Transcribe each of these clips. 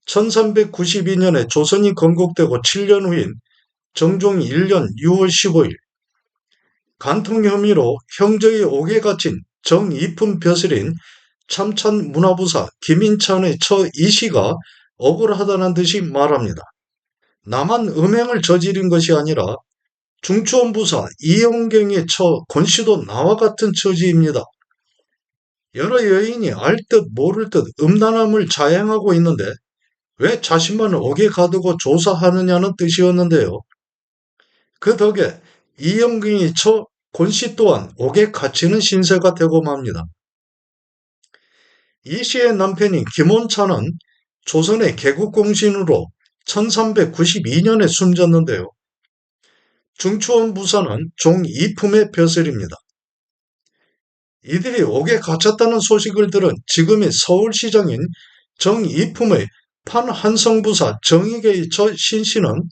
1392년에 조선이 건국되고 7년 후인 정종 1년 6월 15일 간통 혐의로 형적이 옥에 갇힌 정이품 벼슬인 참찬 문화부사 김인찬의 처 이씨가 억울하다는 듯이 말합니다. 나만 음행을 저지른 것이 아니라 중추원부사 이용경의 처 권씨도 나와 같은 처지입니다. 여러 여인이 알 듯 모를 듯 음란함을 자행하고 있는데 왜 자신만 옥에 가두고 조사하느냐는 뜻이었는데요. 그 덕에 이영경의 처 권씨 또한 옥에 갇히는 신세가 되고 맙니다. 이 씨의 남편인 김원찬은 조선의 개국공신으로 1392년에 숨졌는데요. 중추원 부사는 종이품의 벼슬입니다. 이들이 옥에 갇혔다는 소식을 들은 지금의 서울시장인 정이품의 판한성부사 정익의 처 신씨는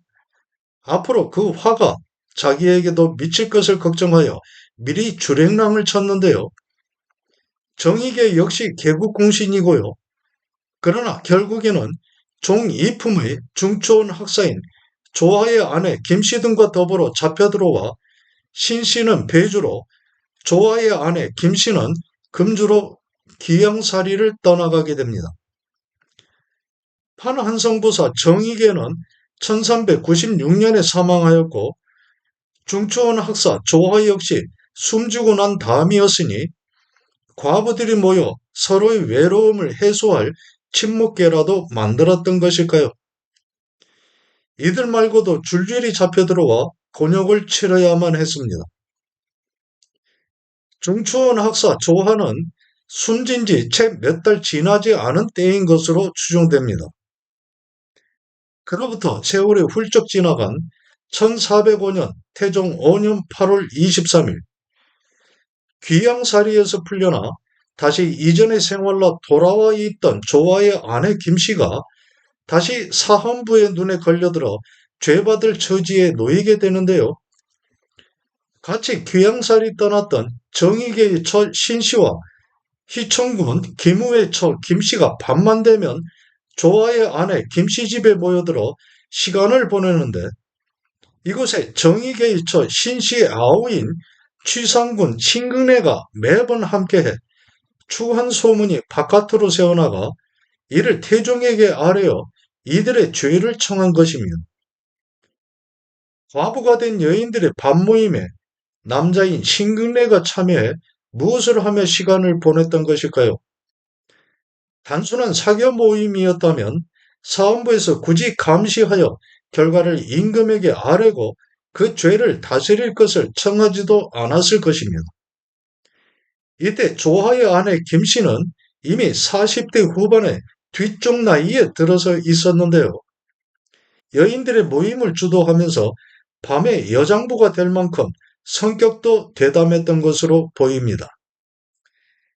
앞으로 그 화가 자기에게도 미칠 것을 걱정하여 미리 주랭랑을 쳤는데요. 정익의 역시 개국공신이고요. 그러나 결국에는 종이품의 중초원 학사인 조하의 아내 김씨 등과 더불어 잡혀들어와 신씨는 배주로 조하의 아내 김씨는 금주로 기양사리를 떠나가게 됩니다. 판한성부사 정익에는 1396년에 사망하였고 중초원 학사 조하 역시 숨지고 난 다음이었으니 과부들이 모여 서로의 외로움을 해소할 친목계라도 만들었던 것일까요? 이들 말고도 줄줄이 잡혀들어와 곤욕을 치러야만 했습니다. 중초원 학사 조하는 숨진 지 채 몇 달 지나지 않은 때인 것으로 추정됩니다. 그로부터 세월이 훌쩍 지나간 1405년 태종 5년 8월 23일 귀양사리에서 풀려나 다시 이전의 생활로 돌아와 있던 조하의 아내 김씨가 다시 사헌부의 눈에 걸려들어 죄받을 처지에 놓이게 되는데요. 같이 귀양살이 떠났던 정익의 처 신씨와 희청군 김우의 처 김씨가 밤만 되면 조하의 아내 김씨 집에 모여들어 시간을 보내는데 이곳에 정익의 처 신씨의 아우인 취상군 친근애가 매번 함께해 추한 소문이 바깥으로 새어나가 이를 태종에게 아뢰어 이들의 죄를 청한 것입니다. 과부가 된 여인들의 밤모임에 남자인 신근래가 참여해 무엇을 하며 시간을 보냈던 것일까요? 단순한 사교 모임이었다면 사헌부에서 굳이 감시하여 결과를 임금에게 아뢰고 그 죄를 다스릴 것을 청하지도 않았을 것입니다. 이때 조하의 아내 김씨는 이미 40대 후반의 뒤쪽 나이에 들어서 있었는데요. 여인들의 모임을 주도하면서 밤에 여장부가 될 만큼 성격도 대담했던 것으로 보입니다.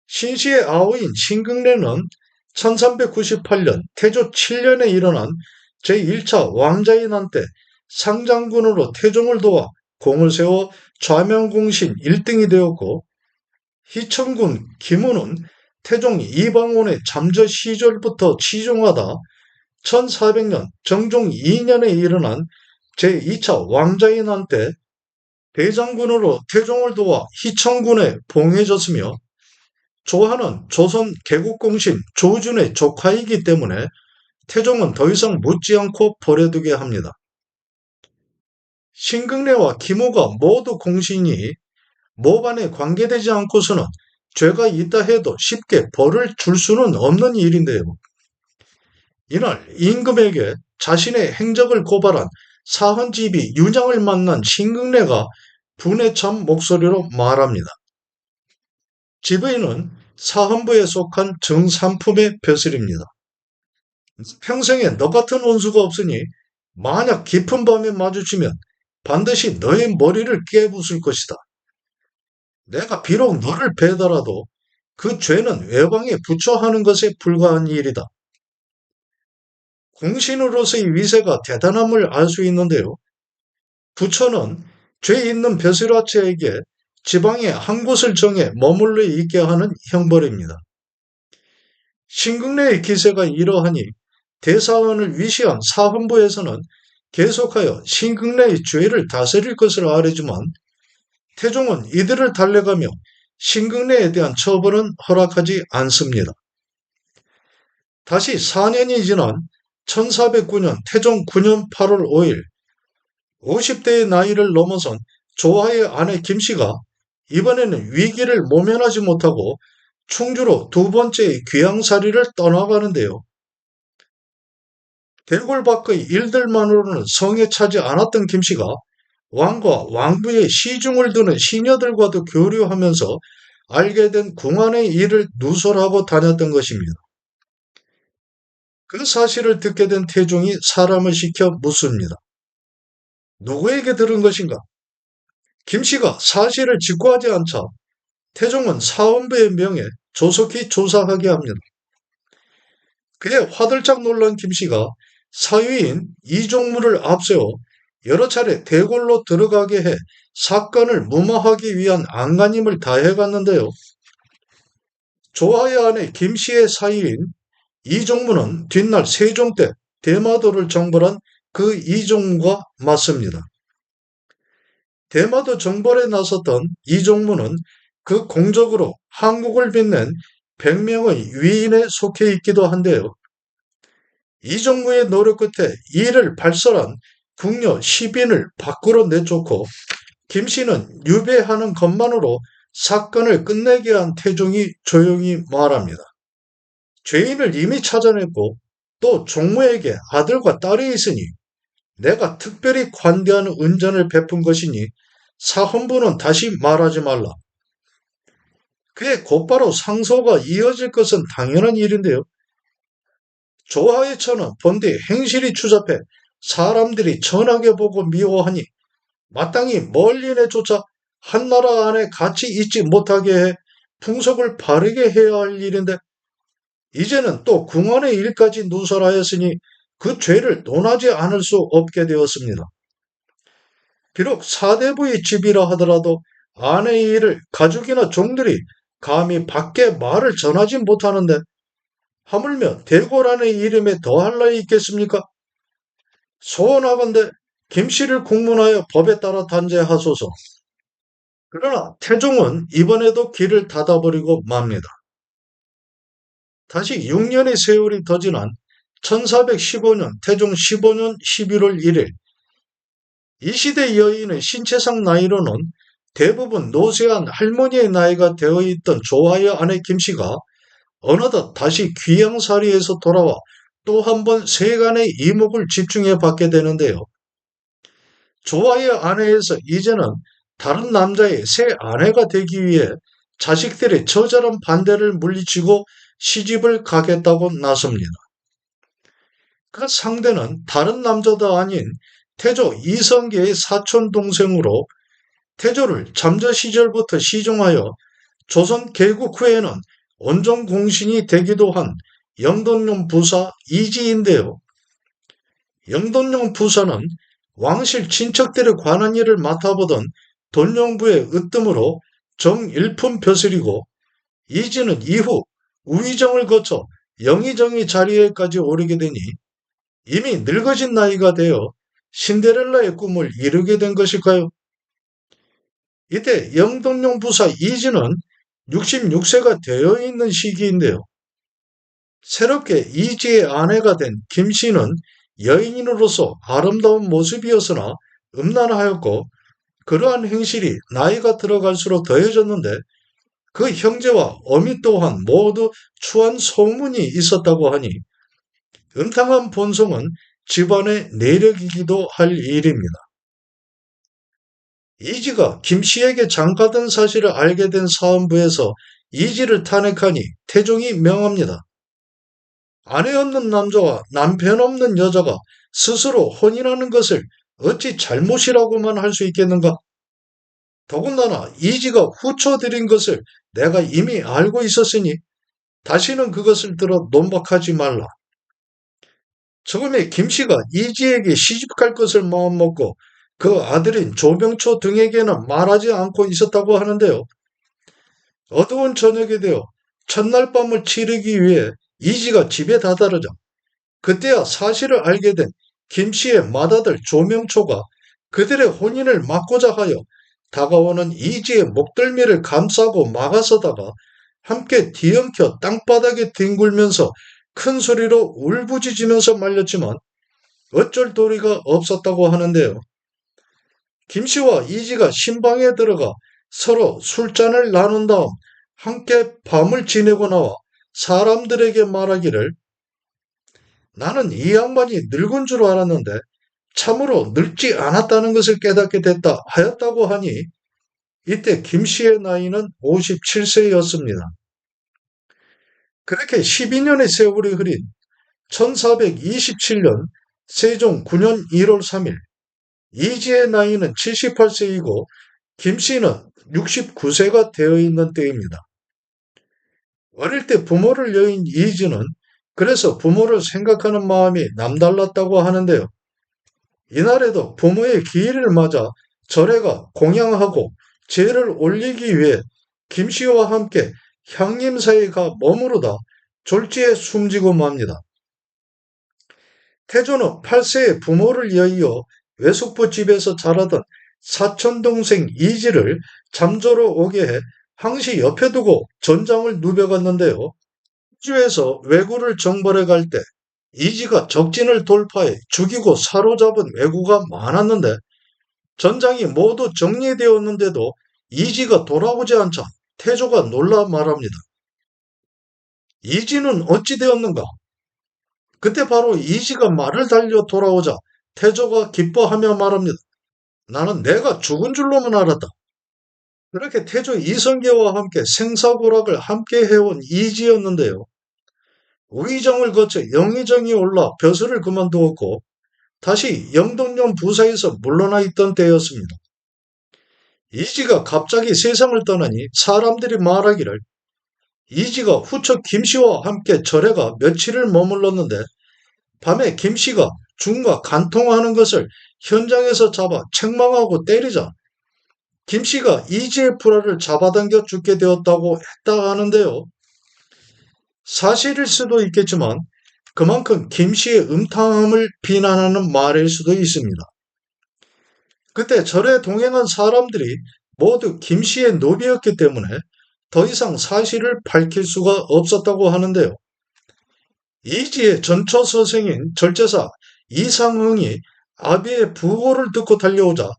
신씨의 아우인 신극래는 1398년 태조 7년에 일어난 제1차 왕자의 난 때 상장군으로 태종을 도와 공을 세워 좌명공신 1등이 되었고 희청군 김우는 태종 이방원의 잠저 시절부터 치종하다 1400년 정종 2년에 일어난 제2차 왕자의 난 때 대장군으로 태종을 도와 희청군에 봉해졌으며 조하는 조선 개국공신 조준의 조카이기 때문에 태종은 더 이상 묻지 않고 버려두게 합니다. 신극래와 김우가 모두 공신이 모반에 관계되지 않고서는 죄가 있다 해도 쉽게 벌을 줄 수는 없는 일인데요. 이날 임금에게 자신의 행적을 고발한 사헌집이 유장을 만난 신극래가 분에 찬 목소리로 말합니다. 집의는 사헌부에 속한 정삼품의 벼슬입니다. 평생에 너 같은 원수가 없으니 만약 깊은 밤에 마주치면 반드시 너의 머리를 깨부술 것이다. 내가 비록 너를 배달하도 그 죄는 외방에 부처하는 것에 불과한 일이다. 공신으로서의 위세가 대단함을 알 수 있는데요. 부처는 죄 있는 벼슬아치에게 지방의 한 곳을 정해 머물러 있게 하는 형벌입니다. 신극래의 기세가 이러하니 대사원을 위시한 사헌부에서는 계속하여 신궁래의 죄를 다스릴 것을 아뢰지만 태종은 이들을 달래가며 신궁래에 대한 처벌은 허락하지 않습니다. 다시 4년이 지난 1409년 태종 9년 8월 5일 50대의 나이를 넘어선 조화의 아내 김씨가 이번에는 위기를 모면하지 못하고 충주로 두 번째의 귀양살이를 떠나가는데요. 대궐 밖의 일들만으로는 성에 차지 않았던 김씨가 왕과 왕부의 시중을 두는 시녀들과도 교류하면서 알게 된 궁안의 일을 누설하고 다녔던 것입니다. 그 사실을 듣게 된 태종이 사람을 시켜 묻습니다. 누구에게 들은 것인가? 김씨가 사실을 직구하지 않자 태종은 사헌부의 명에 조속히 조사하게 합니다. 그에 화들짝 놀란 김씨가 사위인 이종무를 앞세워 여러 차례 대궐로 들어가게 해 사건을 무마하기 위한 안간힘을 다해갔는데요. 조화의 아내 김씨의 사위인 이종무는 뒷날 세종 때 대마도를 정벌한 그 이종무가 맞습니다. 대마도 정벌에 나섰던 이종무는 그 공적으로 한국을 빛낸 100명의 위인에 속해 있기도 한데요. 이종무의 노력 끝에 이를 발설한 궁녀 10인을 밖으로 내쫓고 김씨는 유배하는 것만으로 사건을 끝내게 한 태종이 조용히 말합니다. 죄인을 이미 찾아냈고 또 종무에게 아들과 딸이 있으니 내가 특별히 관대한 은전을 베푼 것이니 사헌부는 다시 말하지 말라. 그에 곧바로 상소가 이어질 것은 당연한 일인데요. 조화의 처는 본디 행실이 추잡해 사람들이 천하게 보고 미워하니 마땅히 멀리 내쫓아 한나라 안에 같이 있지 못하게 해 풍속을 바르게 해야 할 일인데 이제는 또 궁원의 일까지 누설하였으니 그 죄를 논하지 않을 수 없게 되었습니다. 비록 사대부의 집이라 하더라도 아내의 일을 가족이나 종들이 감히 밖에 말을 전하지 못하는데 하물며 대궐 안의 이름에 더할 나위 있겠습니까? 소원하건대 김씨를 국문하여 법에 따라 단죄하소서. 그러나 태종은 이번에도 길을 닫아버리고 맙니다. 다시 6년의 세월이 더 지난 1415년 태종 15년 11월 1일 이 시대 여인의 신체상 나이로는 대부분 노쇠한 할머니의 나이가 되어 있던 조화의 아내 김씨가 어느덧 다시 귀양살이에서 돌아와 또 한 번 세간의 이목을 집중해 받게 되는데요. 조화의 아내에서 이제는 다른 남자의 새 아내가 되기 위해 자식들의 처절한 반대를 물리치고 시집을 가겠다고 나섭니다. 그 상대는 다른 남자도 아닌 태조 이성계의 사촌 동생으로 태조를 잠저 시절부터 시종하여 조선 개국 후에는 원종 공신이 되기도 한 영돈용 부사 이지인데요. 영돈용 부사는 왕실 친척들의 관한 일을 맡아보던 돈용부의 으뜸으로 정일품 벼슬이고 이지는 이후 우의정을 거쳐 영의정의 자리에까지 오르게 되니 이미 늙어진 나이가 되어 신데렐라의 꿈을 이루게 된 것일까요? 이때 영돈용 부사 이지는 66세가 되어 있는 시기인데요. 새롭게 이지의 아내가 된 김씨는 여인으로서 아름다운 모습이었으나 음란하였고 그러한 행실이 나이가 들어갈수록 더해졌는데 그 형제와 어미 또한 모두 추한 소문이 있었다고 하니 음탕한 본성은 집안의 내력이기도 할 일입니다. 이지가 김씨에게 장가든 사실을 알게 된 사헌부에서 이지를 탄핵하니 태종이 명합니다. 아내 없는 남자와 남편 없는 여자가 스스로 혼인하는 것을 어찌 잘못이라고만 할 수 있겠는가? 더군다나 이지가 후처드린 것을 내가 이미 알고 있었으니 다시는 그것을 들어 논박하지 말라. 처음에 김씨가 이지에게 시집갈 것을 마음먹고 그 아들인 조병초 등에게는 말하지 않고 있었다고 하는데요. 어두운 저녁이 되어 첫날 밤을 치르기 위해 이지가 집에 다다르자 그때야 사실을 알게 된 김씨의 맏아들 조명초가 그들의 혼인을 막고자 하여 다가오는 이지의 목덜미를 감싸고 막아서다가 함께 뒤엉켜 땅바닥에 뒹굴면서 큰 소리로 울부짖으면서 말렸지만 어쩔 도리가 없었다고 하는데요. 김씨와 이지가 신방에 들어가 서로 술잔을 나눈 다음 함께 밤을 지내고 나와 사람들에게 말하기를 나는 이 양반이 늙은 줄 알았는데 참으로 늙지 않았다는 것을 깨닫게 됐다 하였다고 하니 이때 김씨의 나이는 57세였습니다. 그렇게 12년의 세월이 흐린 1427년 세종 9년 1월 3일 이지의 나이는 78세이고 김씨는 69세가 되어 있는 때입니다. 어릴 때 부모를 여인 이지는 그래서 부모를 생각하는 마음이 남달랐다고 하는데요. 이날에도 부모의 기일을 맞아 절에가 공양하고 제를 올리기 위해 김씨와 함께 향림사에 가 머무르다 졸지에 숨지고 맙니다. 태조는 8세에 부모를 이어 외숙부 집에서 자라던 사촌동생 이지를 잠자러 오게 해 항시 옆에 두고 전장을 누벼갔는데요. 주에서 왜구를 정벌해 갈 때 이지가 적진을 돌파해 죽이고 사로잡은 왜구가 많았는데 전장이 모두 정리되었는데도 이지가 돌아오지 않자 태조가 놀라 말합니다. 이지는 어찌 되었는가? 그때 바로 이지가 말을 달려 돌아오자 태조가 기뻐하며 말합니다. 나는 내가 죽은 줄로만 알았다. 그렇게 태조 이성계와 함께 생사고락을 함께 해온 이지였는데요. 우의정을 거쳐 영의정이 올라 벼슬을 그만두었고 다시 영동령 부사에서 물러나 있던 때였습니다. 이지가 갑자기 세상을 떠나니 사람들이 말하기를 이지가 후처 김씨와 함께 절에가 며칠을 머물렀는데 밤에 김씨가 중과 간통하는 것을 현장에서 잡아 책망하고 때리자 김씨가 이지의 불화를 잡아당겨 죽게 되었다고 했다 하는데요. 사실일 수도 있겠지만 그만큼 김씨의 음탕함을 비난하는 말일 수도 있습니다. 그때 절에 동행한 사람들이 모두 김씨의 노비였기 때문에 더 이상 사실을 밝힐 수가 없었다고 하는데요. 이지의 전처 서생인 절제사 이상흥이 아비의 부고를 듣고 달려오자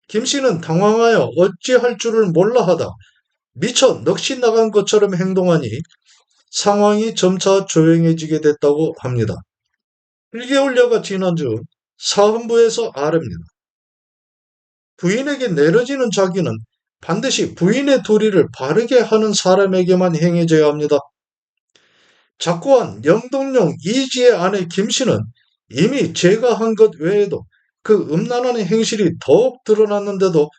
김씨는 당황하여 어찌할 줄을 몰라 하다 미처 넋이 나간 것처럼 행동하니 상황이 점차 조용해지게 됐다고 합니다. 1개월여가 지난 중 사헌부에서 아뢰입니다. 부인에게 내려지는 자기는 반드시 부인의 도리를 바르게 하는 사람에게만 행해져야 합니다. 작고한 영동령 이지의 아내 김씨는 이미 제가 한 것 외에도 그 음란한 행실이 더욱 드러났는데도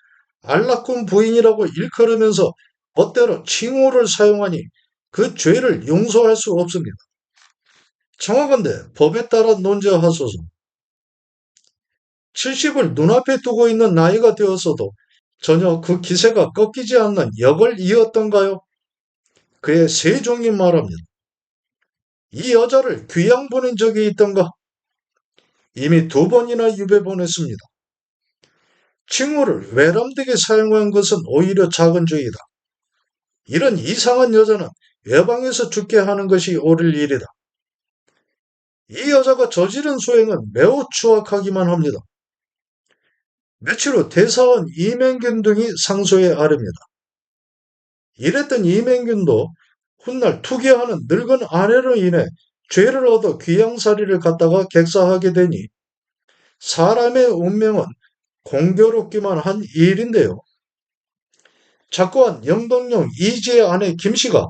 안락군 부인이라고 일컬으면서 멋대로 칭호를 사용하니 그 죄를 용서할 수 없습니다. 청하건대 법에 따라 논제하소서. 70을 눈앞에 두고 있는 나이가 되었어도 전혀 그 기세가 꺾이지 않는 역을 이었던가요? 그의 세종이 말합니다. 이 여자를 귀양 보낸 적이 있던가? 이미 2번이나 유배 보냈습니다. 칭호를 외람되게 사용한 것은 오히려 작은 죄이다. 이런 이상한 여자는 외방에서 죽게 하는 것이 옳을 일이다. 이 여자가 저지른 소행은 매우 추악하기만 합니다. 며칠 후 대사원 이맹균 등이 상소에 아릅니다. 이랬던 이맹균도 훗날 투기하는 늙은 아내로 인해 죄를 얻어 귀양살이를 갖다가 객사하게 되니 사람의 운명은 공교롭기만 한 일인데요. 작고한 영동령 이지의 아내 김씨가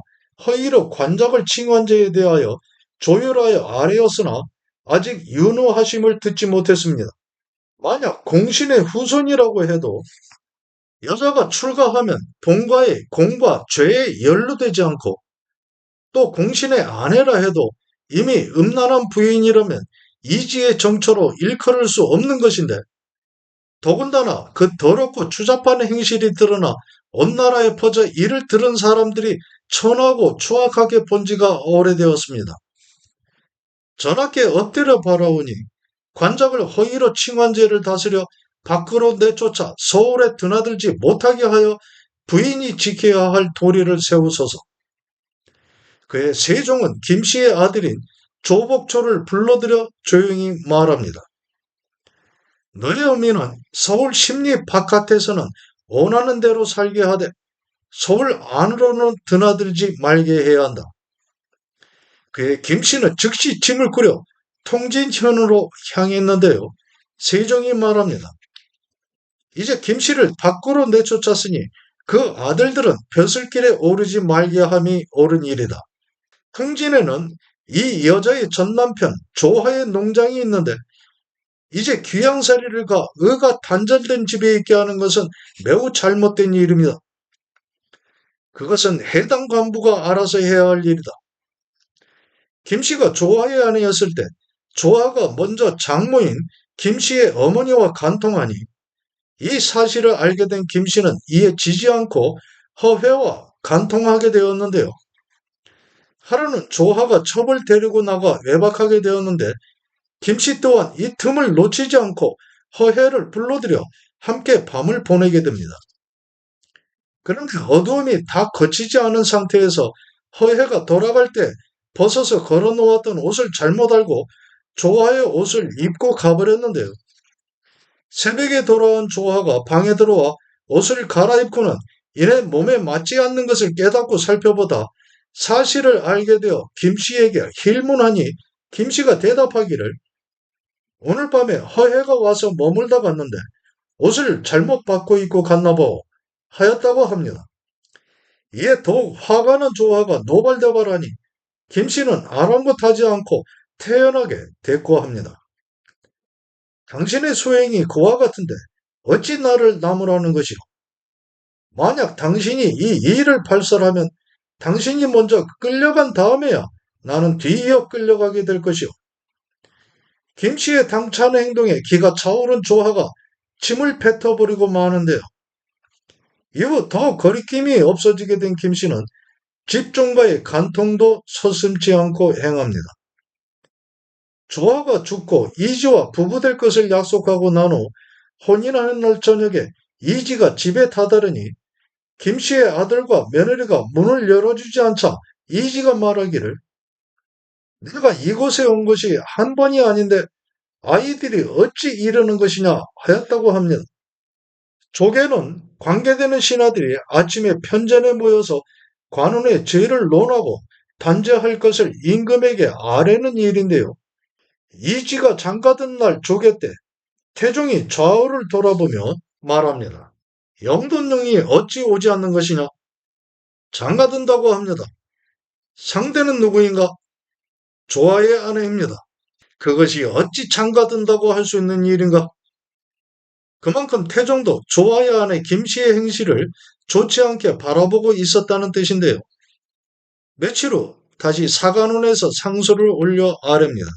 허위로 관작을 칭한 죄에 대하여 조율하여 아뢰었으나 아직 윤호하심을 듣지 못했습니다. 만약 공신의 후손이라고 해도 여자가 출가하면 본가의 공과 죄에 연루되지 않고 또 공신의 아내라 해도 이미 음란한 부인이라면 이지의 정처로 일컬을 수 없는 것인데 더군다나 그 더럽고 추잡한 행실이 드러나 온 나라에 퍼져 이를 들은 사람들이 천하고 추악하게 본 지가 오래되었습니다. 전하께 엎드려 바라오니 관작을 허위로 칭환죄를 다스려 밖으로 내쫓아 서울에 드나들지 못하게 하여 부인이 지켜야 할 도리를 세우소서. 그의 세종은 김씨의 아들인 조복초를 불러들여 조용히 말합니다. 너의 어미는 서울 심리 바깥에서는 원하는 대로 살게 하되 서울 안으로는 드나들지 말게 해야 한다. 그의 김씨는 즉시 짐을 꾸려 통진현으로 향했는데요. 세종이 말합니다. 이제 김씨를 밖으로 내쫓았으니 그 아들들은 벼슬길에 오르지 말게 함이 옳은 일이다. 통진에는 이 여자의 전남편 조하의 농장이 있는데 이제 귀양살이를 가 의가 단절된 집에 있게 하는 것은 매우 잘못된 일입니다. 그것은 해당 간부가 알아서 해야 할 일이다. 김씨가 조하의 아내였을 때 조하가 먼저 장모인 김씨의 어머니와 간통하니 이 사실을 알게 된 김씨는 이에 지지 않고 허회와 간통하게 되었는데요. 하루는 조하가 첩을 데리고 나가 외박하게 되었는데 김씨 또한 이 틈을 놓치지 않고 허혜를 불러들여 함께 밤을 보내게 됩니다. 그런데 어두움이 다 거치지 않은 상태에서 허혜가 돌아갈 때 벗어서 걸어놓았던 옷을 잘못 알고 조하의 옷을 입고 가버렸는데요. 새벽에 돌아온 조하가 방에 들어와 옷을 갈아입고는 이내 몸에 맞지 않는 것을 깨닫고 살펴보다 사실을 알게 되어 김씨에게 힐문하니 김씨가 대답하기를 오늘 밤에 허혜가 와서 머물다 갔는데 옷을 잘못 바꿔 입고 갔나보 하였다고 합니다. 이에 더욱 화가 난 조하가 노발대발하니 김씨는 아랑곳하지 않고 태연하게 대꾸합니다. 당신의 소행이 그와 같은데 어찌 나를 나무라는 것이오? 만약 당신이 이 일을 발설하면 당신이 먼저 끌려간 다음에야 나는 뒤이어 끌려가게 될 것이오. 김씨의 당찬 행동에 기가 차오른 조하가 침을 뱉어버리고 마는데요. 이후 더 거리낌이 없어지게 된 김씨는 집종과의 간통도 서슴지 않고 행합니다. 조하가 죽고 이지와 부부될 것을 약속하고 난 후 혼인하는 날 저녁에 이지가 집에 다다르니 김씨의 아들과 며느리가 문을 열어주지 않자 이지가 말하기를 내가 이곳에 온 것이 한 번이 아닌데 아이들이 어찌 이러는 것이냐 하였다고 합니다. 조계는 관계되는 신하들이 아침에 편전에 모여서 관원의 죄를 논하고 단죄할 것을 임금에게 아뢰는 일인데요. 이지가 장가든 날 조계 때 태종이 좌우를 돌아보며 말합니다. 영돈령이 어찌 오지 않는 것이냐? 장가든다고 합니다. 상대는 누구인가? 조하의 아내입니다. 그것이 어찌 장가든다고 할 수 있는 일인가? 그만큼 태종도 조하의 아내 김씨의 행실을 좋지 않게 바라보고 있었다는 뜻인데요. 며칠 후 다시 사간원에서 상소를 올려 아뢰입니다.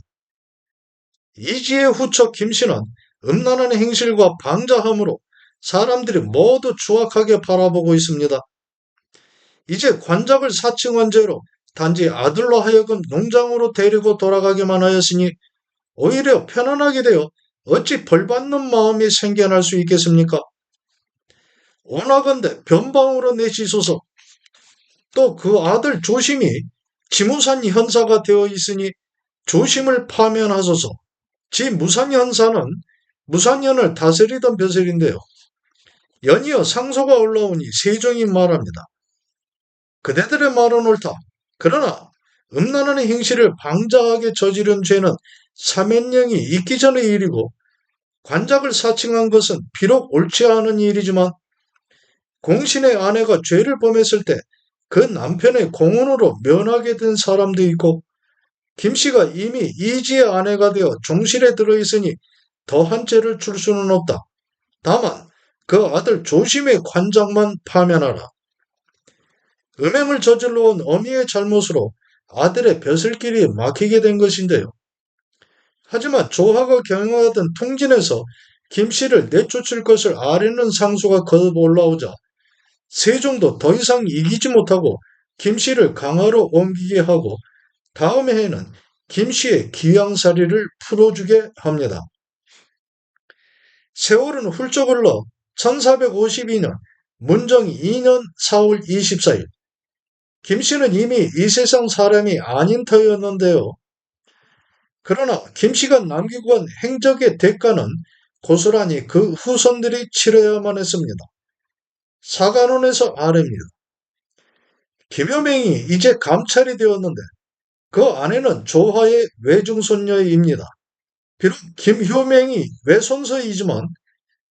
이지의 후처 김씨는 음란한 행실과 방자함으로 사람들이 모두 추악하게 바라보고 있습니다. 이제 관작을 사칭한 죄로 단지 아들로 하여금 농장으로 데리고 돌아가기만 하였으니 오히려 편안하게 되어 어찌 벌받는 마음이 생겨날 수 있겠습니까? 원하건대 변방으로 내시소서. 또 그 아들 조심이 지무산 현사가 되어 있으니 조심을 파면하소서. 지무산 현사는 무산년을 다스리던 벼슬인데요. 연이어 상소가 올라오니 세종이 말합니다. 그대들의 말은 옳다. 그러나 음란한 행실을 방자하게 저지른 죄는 사면령이 있기 전의 일이고 관작을 사칭한 것은 비록 옳지 않은 일이지만 공신의 아내가 죄를 범했을 때 그 남편의 공언으로 면하게 된 사람도 있고 김씨가 이미 이지의 아내가 되어 종실에 들어있으니 더한 죄를 줄 수는 없다. 다만 그 아들 조심의 관작만 파면하라. 음행을 저질러 온 어미의 잘못으로 아들의 벼슬길이 막히게 된 것인데요. 하지만 조하가 경영하던 통진에서 김씨를 내쫓을 것을 아뢰는 상소가 거듭 올라오자 세종도 더 이상 이기지 못하고 김씨를 강화로 옮기게 하고 다음 해에는 김씨의 기양살이를 풀어주게 합니다. 세월은 훌쩍 흘러 1452년 문정 2년 4월 24일 김씨는 이미 이 세상 사람이 아닌 터였는데요. 그러나 김씨가 남기고 간 행적의 대가는 고스란히 그 후손들이 치러야만 했습니다. 사관원에서 아래입니다. 김효맹이 이제 감찰이 되었는데 그 아내는 조화의 외중손녀입니다. 비록 김효맹이 외손서이지만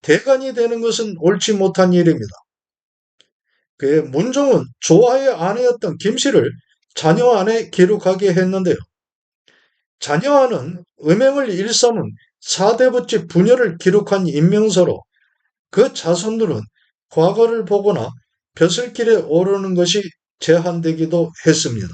대간이 되는 것은 옳지 못한 일입니다. 그의 문종은 조화의 아내였던 김씨를 자녀 안에 기록하게 했는데요. 자녀 안은 음행을 일삼은 사대부치 부녀를 기록한 인명서로 그 자손들은 과거를 보거나 벼슬길에 오르는 것이 제한되기도 했습니다.